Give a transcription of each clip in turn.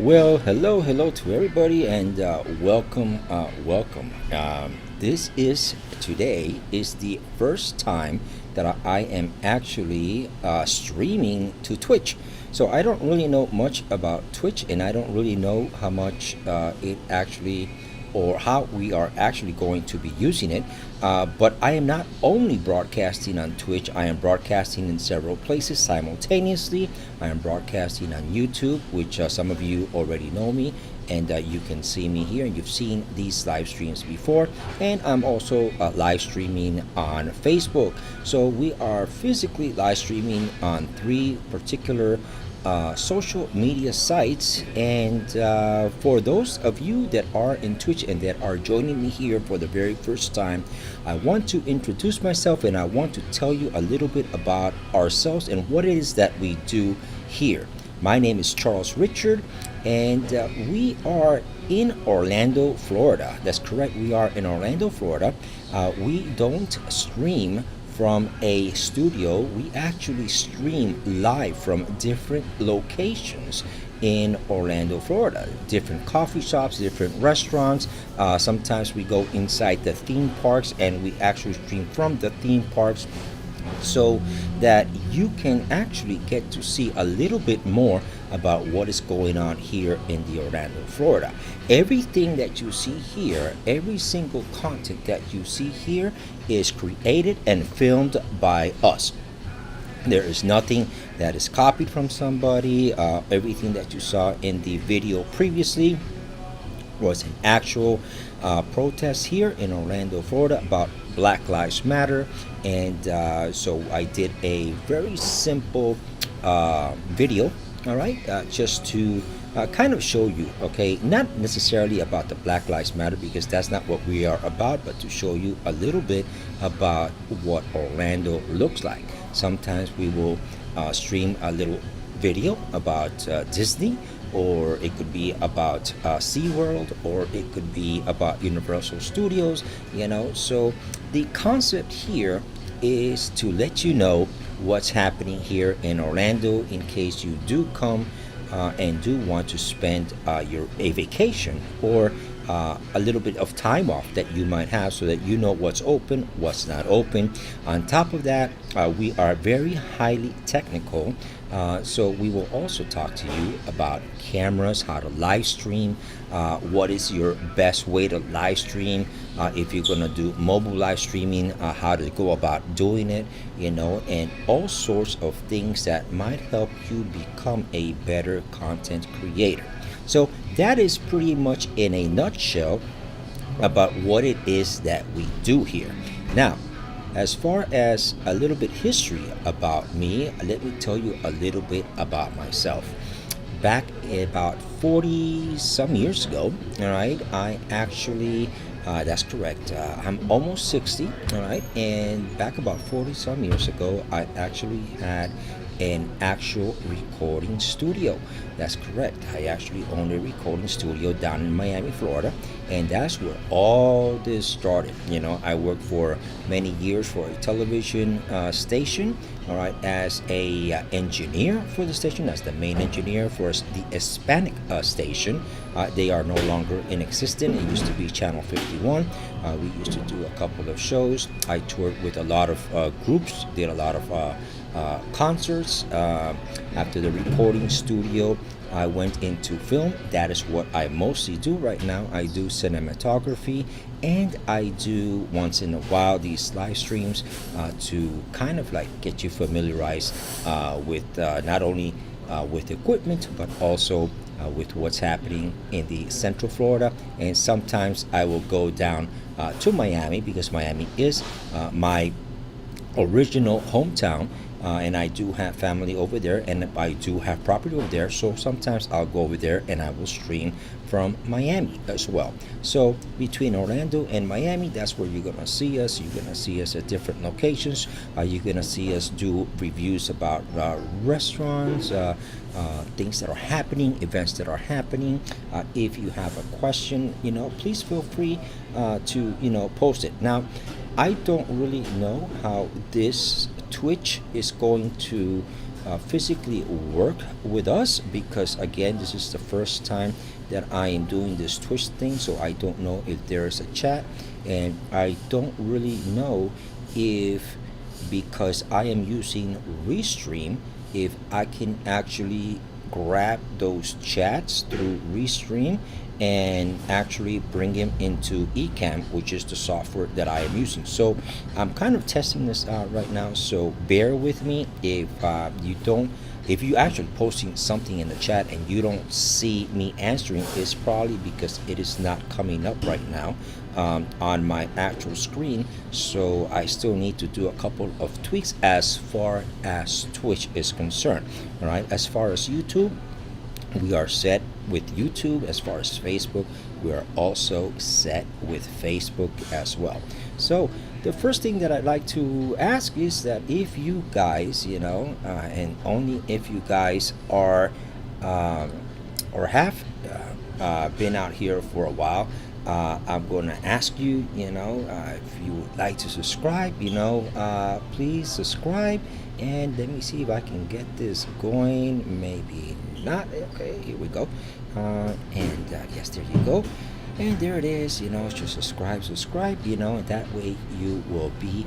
Well, hello to everybody, and welcome. This is today is the first time that I am actually streaming to Twitch. So I don't really know much about Twitch, and I don't really know how much it actually or how we are actually going to be using it. But I am not only broadcasting on Twitch, I am broadcasting in several places simultaneously. I am broadcasting on YouTube, which some of you already know me, and you can see me here. You've seen these live streams before, and I'm also live streaming on Facebook. So we are physically live streaming on three particular social media sites. And for those of you that are in Twitch and that are joining me here for the very first time, I want to introduce myself and I want to tell you a little bit about ourselves and what it is that we do here. My name is Charles Richard, and we are in Orlando, Florida. That's correct, we are in Orlando, Florida. We don't stream from a studio. We actually stream live from different locations in Orlando, Florida. Different coffee shops, different restaurants. Sometimes we go inside the theme parks and we actually stream from the theme parks so that you can actually get to see a little bit more about what is going on here in the Orlando, Florida. Everything that you see here, every single content that you see here is created and filmed by us. There is nothing that is copied from somebody. Everything that you saw in the video previously was an actual protest here in Orlando, Florida about Black Lives Matter. And so I did a very simple video, all right, just to kind of show you, okay, not necessarily about the Black Lives Matter because that's not what we are about, but to show you a little bit about what Orlando looks like. Sometimes we will stream a little video about Disney, or it could be about SeaWorld, or it could be about Universal Studios, you know. So the concept here is to let you know what's happening here in Orlando in case you do come and do want to spend a vacation or a little bit of time off that you might have, so that you know what's open, what's not open. On top of that, we are very highly technical, so we will also talk to you about cameras, how to live stream, what is your best way to live stream, if you're going to do mobile live streaming, how to go about doing it, you know, and all sorts of things that might help you become a better content creator. So that is pretty much in a nutshell about what it is that we do here. Now, as far as a little bit history about me, let me tell you a little bit about myself. Back about 40 some years ago, all right, I actually that's correct. I'm almost 60, all right, and back about 40 some years ago, I actually had an actual recording studio. That's correct. I actually owned a recording studio down in Miami, Florida, and that's where all this started. You know, I worked for many years for a television station, all right, as a engineer for the station, as the main engineer for the Hispanic station. They are no longer in existence. It used to be Channel 51. We used to do a couple of shows. I toured with a lot of groups, did a lot of concerts. After the recording studio, I went into film. That is what I mostly do right now. I do cinematography, and I do once in a while these live streams to kind of like get you familiarized with not only with equipment, but also with what's happening in the Central Florida. And sometimes I will go down to Miami, because Miami is my original hometown. And I do have family over there, and I do have property over there, so sometimes I'll go over there and I will stream from Miami as well. So between Orlando and Miami, that's where you're gonna see us. You're gonna see us at different locations. You're gonna see us do reviews about restaurants, things that are happening, events that are happening. If you have a question, you know, please feel free to, you know, post it. Now, I don't really know how this Twitch is going to physically work with us, because again, this is the first time that I am doing this Twitch thing, so I don't know if there's a chat, and I don't really know if, because I am using Restream, if I can actually grab those chats through Restream and actually bring them into ECamm, which is the software that I am using. So I'm kind of testing this out right now, so bear with me if if you actually posting something in the chat and you don't see me answering, it's probably because it is not coming up right now on my actual screen. So I still need to do a couple of tweaks as far as Twitch is concerned. All right, as far as YouTube, we are set with YouTube. As far as Facebook, we are also set with Facebook as well. So the first thing that I'd like to ask is that if you guys, and only if you guys are or have been out here for a while, I'm going to ask you, if you would like to subscribe, please subscribe. And let me see if I can get this going. Maybe not. Okay, here we go. Yes, there you go. And there it is. Just subscribe, and that way you will be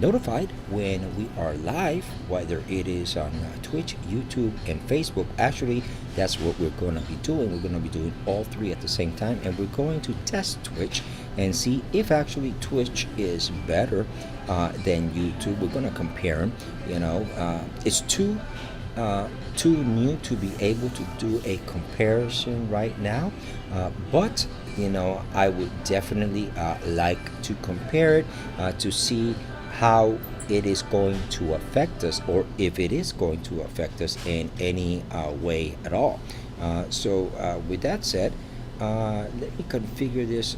notified when we are live, whether it is on Twitch, YouTube, and Facebook. Actually, that's what we're going to be doing. We're going to be doing all three at the same time, and we're going to test Twitch and see if actually Twitch is better than YouTube. We're going to compare them. It's too new to be able to do a comparison right now, but I would definitely like to compare it to see how it is going to affect us, or if it is going to affect us in any way at all. So with that said, let me configure this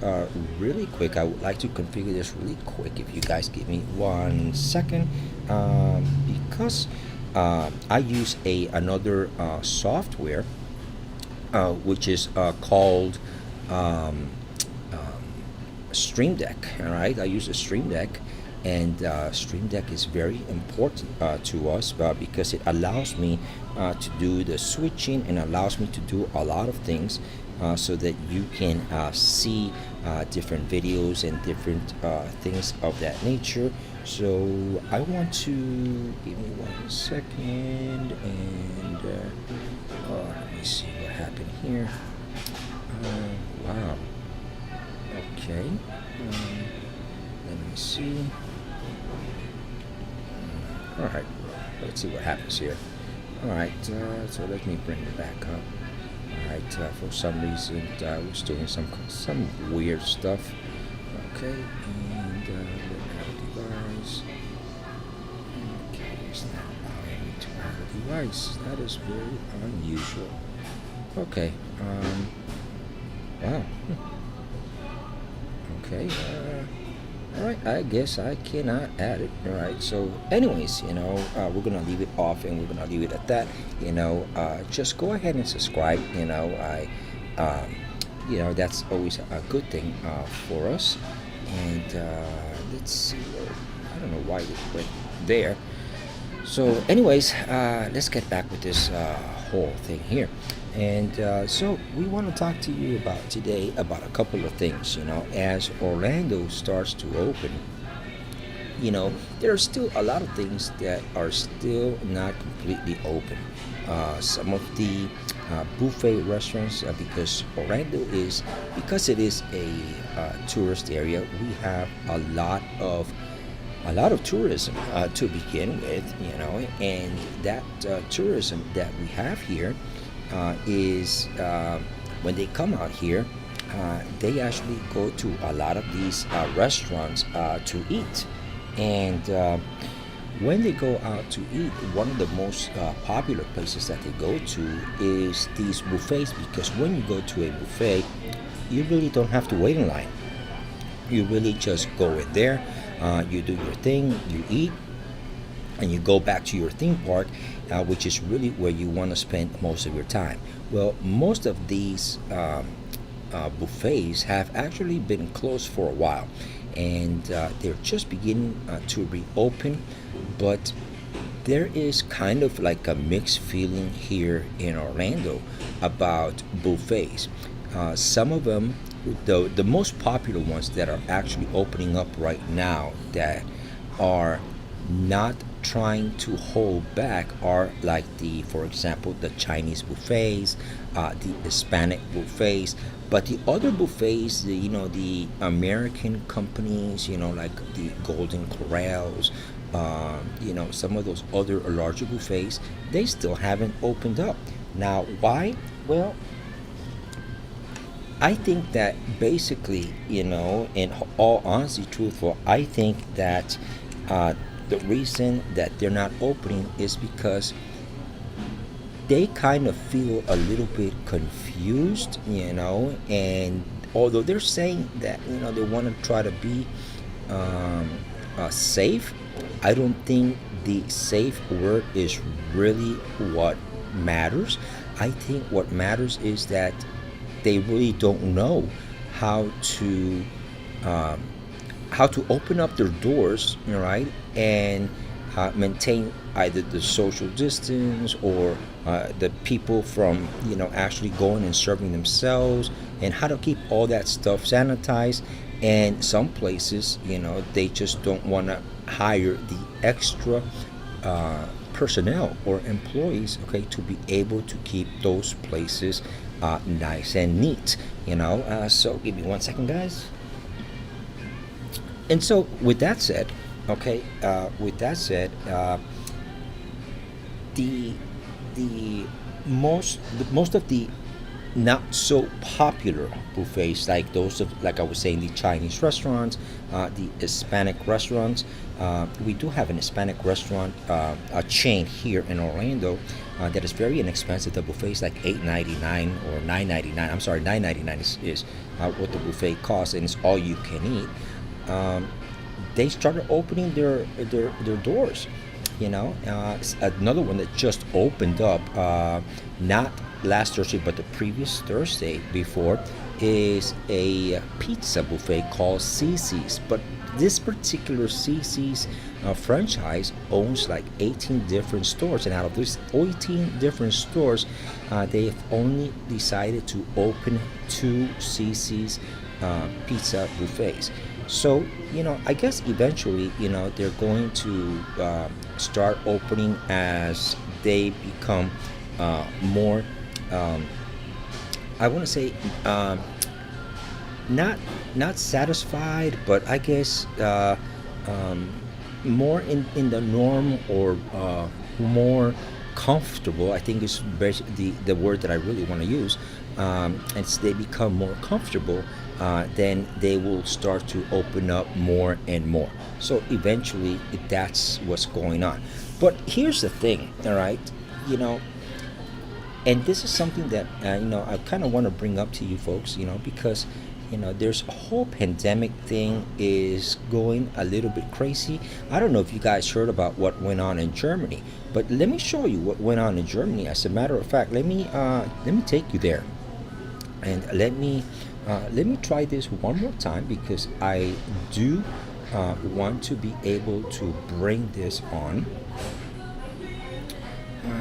really quick. I would like to configure this really quick, if you guys give me 1 second, because I use another software which is called Stream Deck. All right, I use a Stream Deck, and Stream Deck is very important to us because it allows me to do the switching and allows me to do a lot of things so that you can see different videos and different things of that nature. So I want to, give me 1 second, and let me see what happened here. Wow. Okay. Let me see. All right. Let's see what happens here. All right. So let me bring it back up. All right. For some reason, I was doing some weird stuff. Okay. And device. Okay, it's not allowing me to add a device. That is very unusual. Okay. Wow. Okay. All right. I guess I cannot add it. All right. So, anyways, we're gonna leave it off, and we're gonna leave it at that. Just go ahead and subscribe. That's always a good thing for us. And let's see. I don't know why it went there. So, anyways, let's get back with this whole thing here. And so we want to talk to you today about a couple of things. As Orlando starts to open, there are still a lot of things that are still not completely open. Some of the buffet restaurants, because Orlando because it is a tourist area, we have a lot of tourism to begin with, and that tourism that we have here is when they come out here, they actually go to a lot of these restaurants to eat. And when they go out to eat, one of the most popular places that they go to is these buffets, because when you go to a buffet, you really don't have to wait in line. You really just go in there, you do your thing, you eat, and you go back to your theme park, which is really where you want to spend most of your time. Well, most of these buffets have actually been closed for a while, and they're just beginning to reopen. But there is kind of like a mixed feeling here in Orlando about buffets. Some of them, the most popular ones that are actually opening up right now that are not trying to hold back are like for example, the Chinese buffets, the Hispanic buffets, but the other buffets, the American companies, like the Golden Corrals, some of those other larger buffets, they still haven't opened up. Now, why? Well, I think that basically, in all honesty, truthful, I think that the reason that they're not opening is because they kind of feel a little bit confused, and although they're saying that, they want to try to be safe, I don't think the safe word is really what matters. I think what matters is that they really don't know how to open up their doors, right, and maintain either the social distance or the people from actually going and serving themselves, and how to keep all that stuff sanitized. And some places, they just don't want to hire the extra personnel or employees, okay, to be able to keep those places nice and neat. So give me 1 second, guys. And so with that said, okay, the most of the not so popular buffets, like those of, like I was saying, the Chinese restaurants, the Hispanic restaurants. We do have an Hispanic restaurant, a chain here in Orlando, that is very inexpensive. The buffet is like $8.99 or $9.99. I'm sorry, $9.99 is what the buffet costs, and it's all you can eat. They started opening their doors. Another one that just opened up, not last Thursday but the previous Thursday before, is a pizza buffet called CC's. But this particular CC's franchise owns like 18 different stores, and out of these 18 different stores, they've only decided to open 2 CC's pizza buffets. So, I guess eventually, they're going to start opening as they become more, I want to say, not satisfied, but I guess more in the norm, or more comfortable, I think is the word that I really want to use. As they become more comfortable, then they will start to open up more and more. So eventually, that's what's going on. But here's the thing, all right? And this is something that I kind of want to bring up to you folks, because there's a whole pandemic thing is going a little bit crazy. I don't know if you guys heard about what went on in Germany, but let me show you what went on in Germany. As a matter of fact, let me take you there, and let me try this one more time, because I do want to be able to bring this on. Let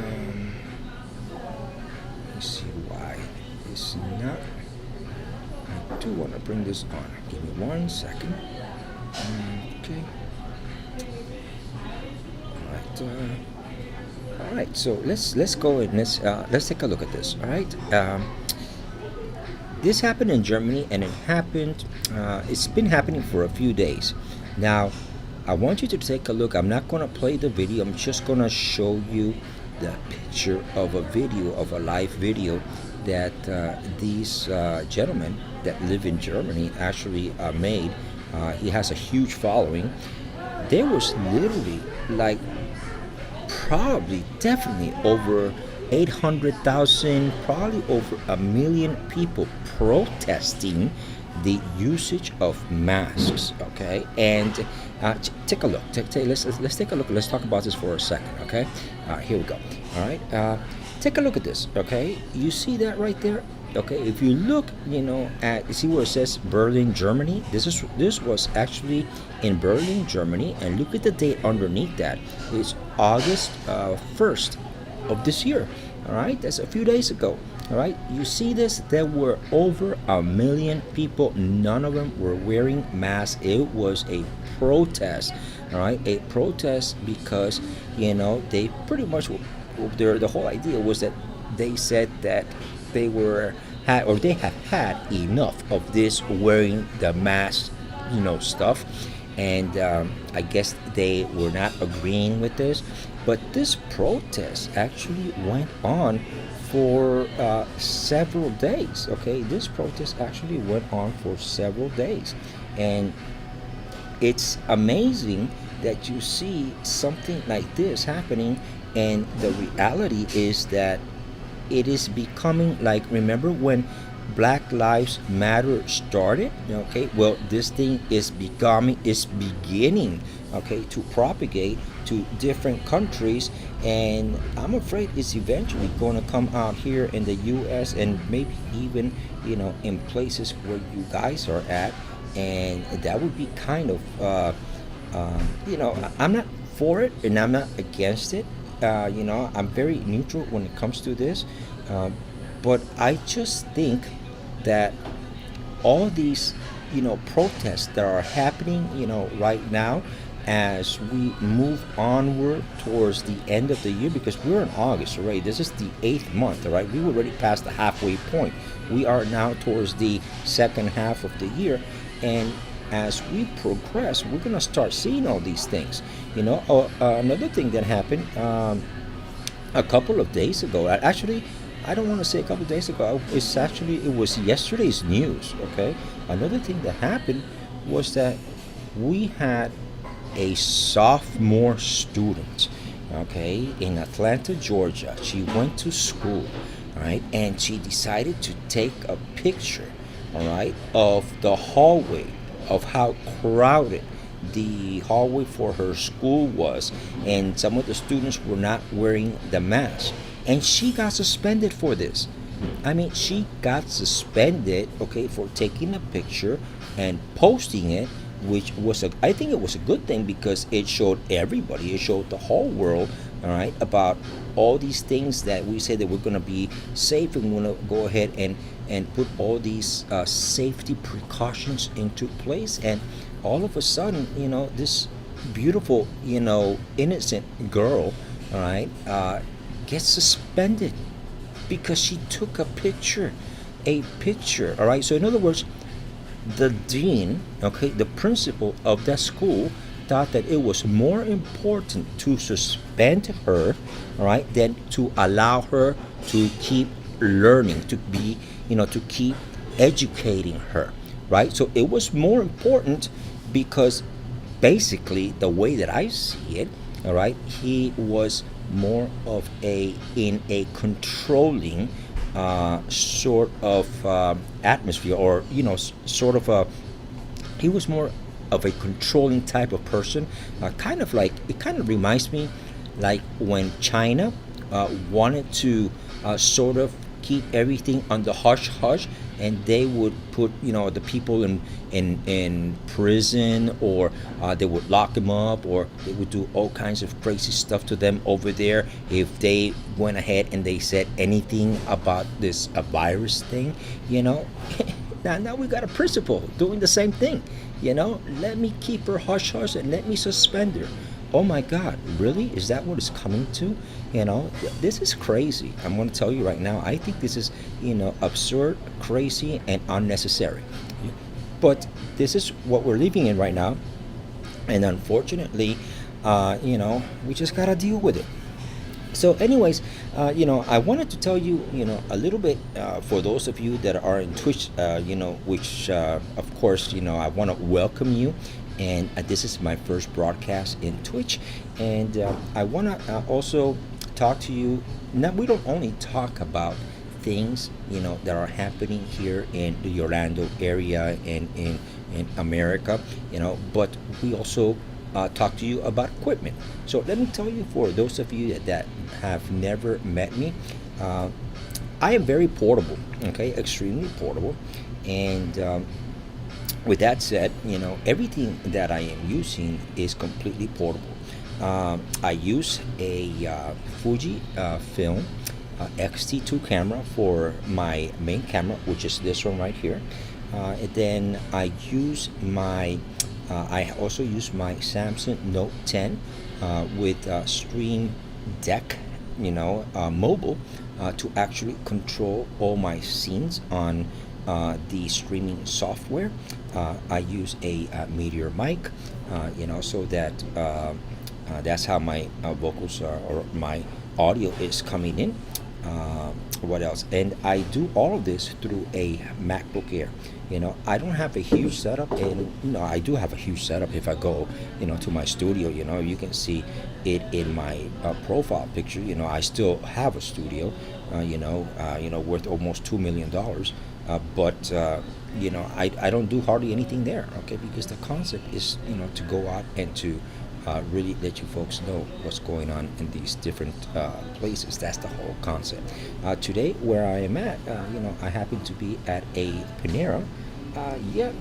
me see why it's not. I do want to bring this on. Give me 1 second. Okay. All right. So let's go and let's take a look at this. All right. This happened in Germany, and it happened. It's been happening for a few days now. I want you to take a look. I'm not going to play the video. I'm just going to show you the picture of a live video that these gentlemen that live in Germany actually made. He has a huge following. There was literally like definitely over 800,000, probably over 1 million people protesting the usage of masks. Okay, and take a look. Let's take a look. Let's talk about this for a second. Okay, here we go. All right, take a look at this. Okay, you see that right there? Okay, if you look, at see where it says Berlin, Germany. This was actually in Berlin, Germany, and look at the date underneath that. It's August 1st of this year. All right, that's a few days ago. All right, you see this? There were over 1 million people. None of them were wearing masks. It was a protest. All right, a protest because they pretty much the whole idea was that they said that they have had enough of this wearing the mask, stuff, and I guess they were not agreeing with this. But this protest actually went on for several days. Okay, this protest actually went on for several days, and it's amazing that you see something like this happening, and the reality is that it is becoming like, remember when Black Lives Matter started? Okay, well, this thing is beginning, okay, to propagate to different countries, and I'm afraid it's eventually going to come out here in the US, and maybe even in places where you guys are at, and that would be kind of I'm not for it and I'm not against it. I'm very neutral when it comes to this, but I just think that all these protests that are happening right now, as we move onward towards the end of the year, because we're in August already. This is the 8th month, all right? We were already past the halfway point. We are now towards the second half of the year, and as we progress, we're going to start seeing all these things. Another thing that happened a couple of days ago, actually, I don't want to say a couple of days ago, it was yesterday's news, okay? Another thing that happened was that we had a sophomore student, okay, in Atlanta, Georgia. She went to school, all right, and she decided to take a picture, all right, of the hallway, of how crowded the hallway for her school was, and some of the students were not wearing the mask, and she got suspended for this. I mean, she got suspended, okay, for taking a picture and posting it, which was I think it was a good thing, because it showed everybody, it showed the whole world, all right, about all these things that we said that we're going to be safe, and we're going to go ahead and put all these safety precautions into place. And all of a sudden, this beautiful, innocent girl, all right, gets suspended because she took a picture, all right. So in other words, the dean, okay, the principal of that school, thought that it was more important to suspend her, all right, than to allow her to keep learning, to be, to keep educating her, right? So it was more important, because basically the way that I see it, all right, he was more of in a controlling sort of atmosphere, or sort of he was more of a controlling type of person, kind of like, it kind of reminds me like when China wanted to sort of keep everything on the hush hush, and they would put the people in prison, or they would lock them up, or they would do all kinds of crazy stuff to them over there if they went ahead and they said anything about this virus thing. Now we got a principal doing the same thing. Let me keep her hush hush and let me suspend her. Oh my God, really? Is that what it's coming to? This is crazy. I'm going to tell you right now, I think this is, absurd, crazy, and unnecessary. But this is what we're living in right now. And unfortunately, we just got to deal with it. So anyways, I wanted to tell you, a little bit, for those of you that are in Twitch, which, of course, I want to welcome you. And this is my first broadcast in Twitch. And I want to also talk to you. Now, we don't only talk about things, that are happening here in the Orlando area and in America, but we also talk to you about equipment. So let me tell you, for those of you that have never met me, I am very portable, okay, extremely portable, and with that said, everything that I am using is completely portable. I use a Fujifilm X-T2 camera for my main camera, which is this one right here. And then I also use my Samsung Note 10 with Stream Deck, mobile, to actually control all my scenes on the streaming software. I use a Meteor mic, so that that's how my vocals or my audio is coming in. What else? And I do all of this through a MacBook Air. I don't have a huge setup, and I do have a huge setup. If I go, to my studio, you can see it in my profile picture. I still have a studio, worth almost $2 million. But I don't do hardly anything there, okay? Because the concept is, to go out and to really let you folks know what's going on in these different places. That's the whole concept. Today, where I am at, I happen to be at a Panera. I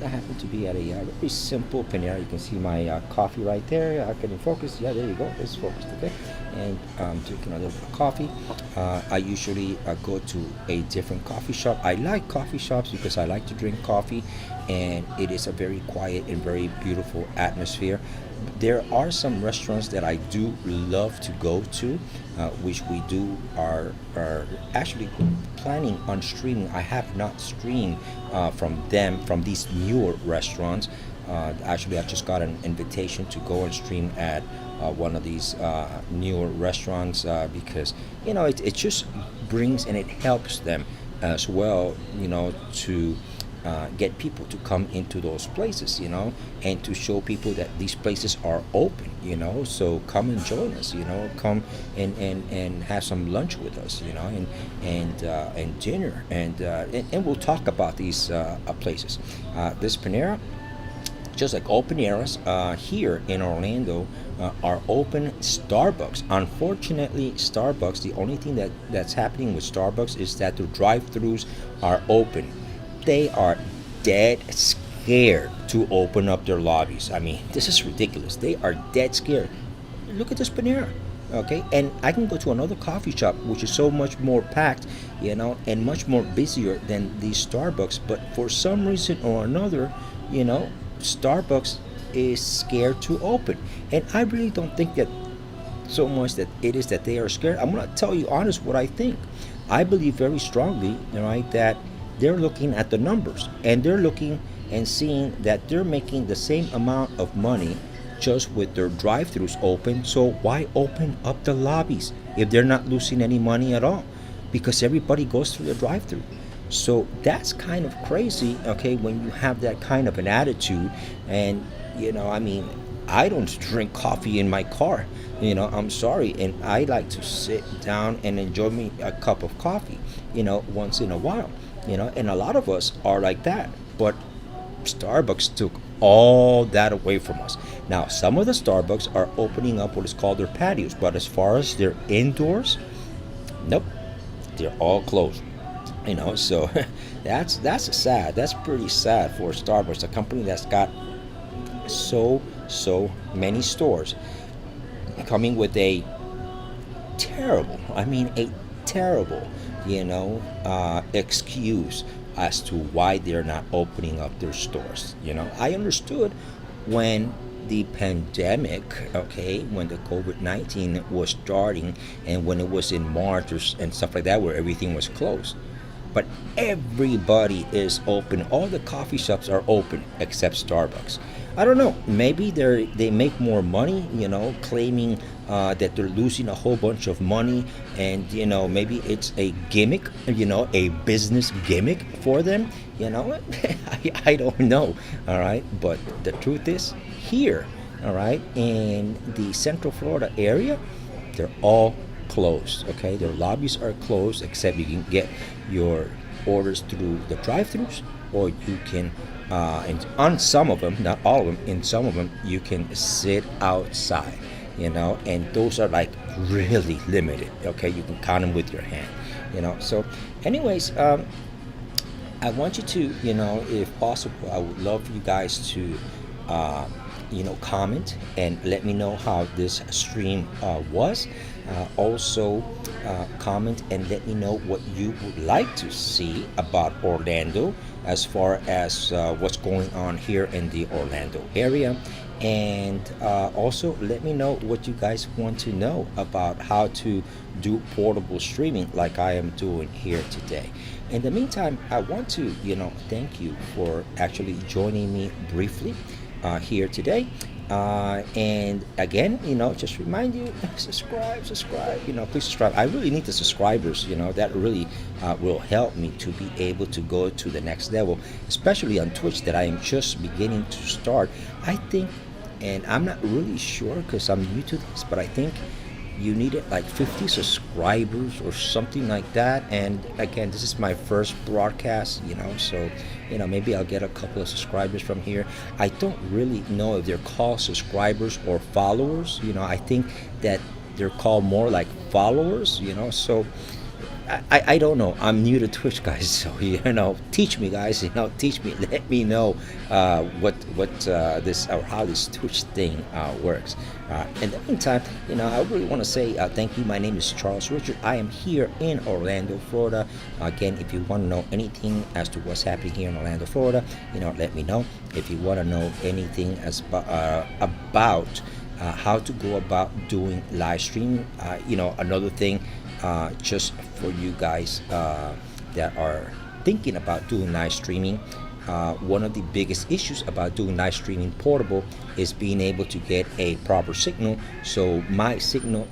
happen to be at a very simple Panera. You can see my coffee right there. Can you focus? Yeah, there you go. It's focused, okay? And drinking a little bit of coffee. I usually go to a different coffee shop. I like coffee shops because I like to drink coffee, and it is a very quiet and very beautiful atmosphere. There are some restaurants that I do love to go to, which we are actually planning on streaming. I have not streamed from these newer restaurants. Actually, I just got an invitation to go and stream at one of these newer restaurants because it just brings and it helps them as well, to get people to come into those places, and to show people that these places are open, so come and join us, come and have some lunch with us, and dinner, and we'll talk about these places. This Panera, just like all Paneras here in Orlando, are open. Starbucks, unfortunately, Starbucks, the only thing that's happening with Starbucks is that the drive-thrus are open. They are dead scared to open up their lobbies. I mean, this is ridiculous. They are dead scared. Look at this Panera, okay? And I can go to another coffee shop, which is so much more packed, and much more busier than these Starbucks. But for some reason or another, Starbucks is scared to open. And I really don't think that so much that it is that they are scared. I'm going to tell you honest what I think. I believe very strongly, right, that they're looking at the numbers, and they're looking and seeing that they're making the same amount of money just with their drive-thrus open. So why open up the lobbies if they're not losing any money at all? Because everybody goes through the drive-thru. So that's kind of crazy, okay, when you have that kind of an attitude. And I don't drink coffee in my car, I'm sorry, and I like to sit down and enjoy me a cup of coffee, once in a while. And a lot of us are like that, but Starbucks took all that away from us. Now, some of the Starbucks are opening up what is called their patios, but as far as their indoors, nope, they're all closed. So that's sad. That's pretty sad for Starbucks, a company that's got so many stores, coming with a terrible excuse as to why they're not opening up their stores. I understood when the pandemic, okay, when the COVID-19 was starting, and when it was in March and stuff like that, where everything was closed. But everybody is open. All the coffee shops are open except Starbucks. I don't know. Maybe they make more money, claiming that they're losing a whole bunch of money, and maybe it's a gimmick, a business gimmick for them. I don't know. All right, but the truth is, here, all right, in the Central Florida area, they're all closed. Okay, their lobbies are closed, except you can get your orders through the drive-thrus, or you can and on some of them, not all of them, in some of them you can sit outside, and those are like really limited. Okay, you can count them with your hand. So anyways, I want you to, if possible, I would love for you guys to, comment and let me know how this stream was. Also, comment and let me know what you would like to see about Orlando as far as what's going on here in the Orlando area. And also let me know what you guys want to know about how to do portable streaming like I am doing here today. In the meantime, I want to, thank you for actually joining me briefly here today. And again, just remind you, subscribe, please subscribe. I really need the subscribers, that really will help me to be able to go to the next level, especially on Twitch that I am just beginning to start. I think, and I'm not really sure because I'm new to this, but I think you needed like 50 subscribers or something like that. And again, this is my first broadcast, so maybe I'll get a couple of subscribers from here. I don't really know if they're called subscribers or followers. I think that they're called more like followers, so I don't know. I'm new to Twitch, guys. So teach me, guys. Teach me. Let me know what this or how this Twitch thing works. In the meantime, I really want to say thank you. My name is Charles Richard. I am here in Orlando, Florida. Again, if you want to know anything as to what's happening here in Orlando, Florida, let me know. If you want to know anything about how to go about doing live streaming, another thing. Just for you guys that are thinking about doing live streaming, one of the biggest issues about doing live streaming portable is being able to get a proper signal. So my signal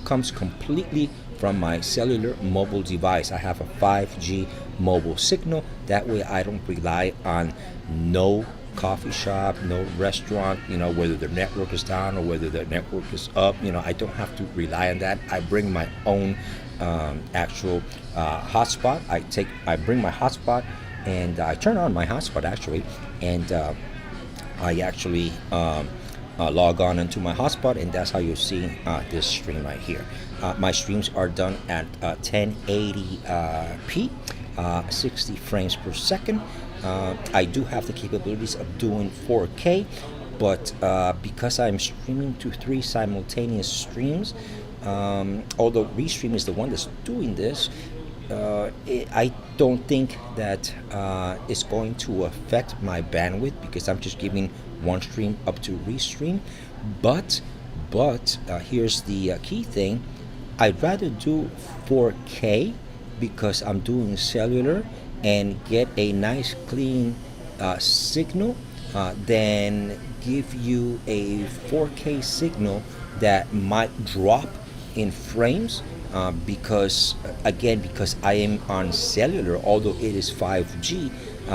comes completely from my cellular mobile device. I have a 5G mobile signal. That way I don't rely on no coffee shop, no restaurant, whether their network is down or whether their network is up. I don't have to rely on that. I bring my own actual hotspot. I bring my hotspot and I turn on my hotspot actually, and I actually log on into my hotspot, and that's how you're seeing this stream right here. My streams are done at 1080p, 60 frames per second. I do have the capabilities of doing 4K, but because I'm streaming to 3 simultaneous streams, although Restream is the one that's doing this, I don't think that it's going to affect my bandwidth because I'm just giving one stream up to Restream. But here's the key thing. I'd rather do 4K because I'm doing cellular and get a nice clean signal than give you a 4K signal that might drop in frames because I am on cellular, although it is 5G,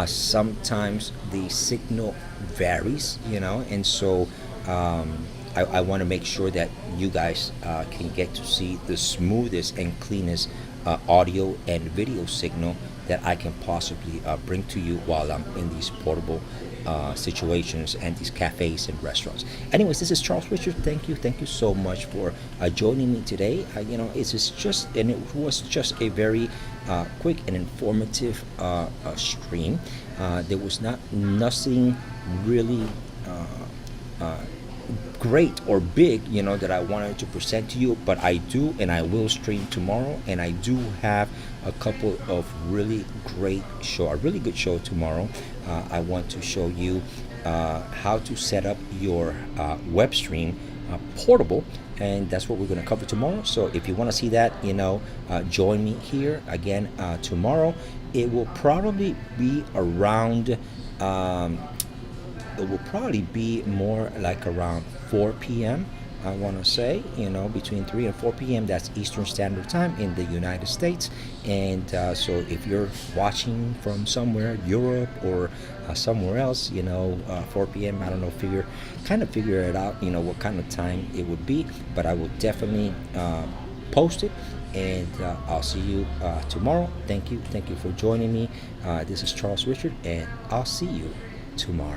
sometimes the signal varies, and so I want to make sure that you guys can get to see the smoothest and cleanest audio and video signal that I can possibly bring to you while I'm in these portable situations and these cafes and restaurants. Anyways, this is Charles Richard. Thank you so much for joining me today. It was just a very quick and informative stream. There was nothing really great or big, that I wanted to present to you, but I do, and I will stream tomorrow, and I do have a couple of really good show tomorrow. I want to show you how to set up your web stream portable, and that's what we're going to cover tomorrow. So if you want to see that, join me here again tomorrow. It will probably be around it will probably be more like around 4 p.m. I want to say, between 3 and 4 p.m. That's Eastern Standard Time in the United States. And so if you're watching from somewhere, Europe or somewhere else, 4 p.m., I don't know, figure it out, what kind of time it would be. But I will definitely post it. And I'll see you tomorrow. Thank you for joining me. This is Charles Richard, and I'll see you tomorrow.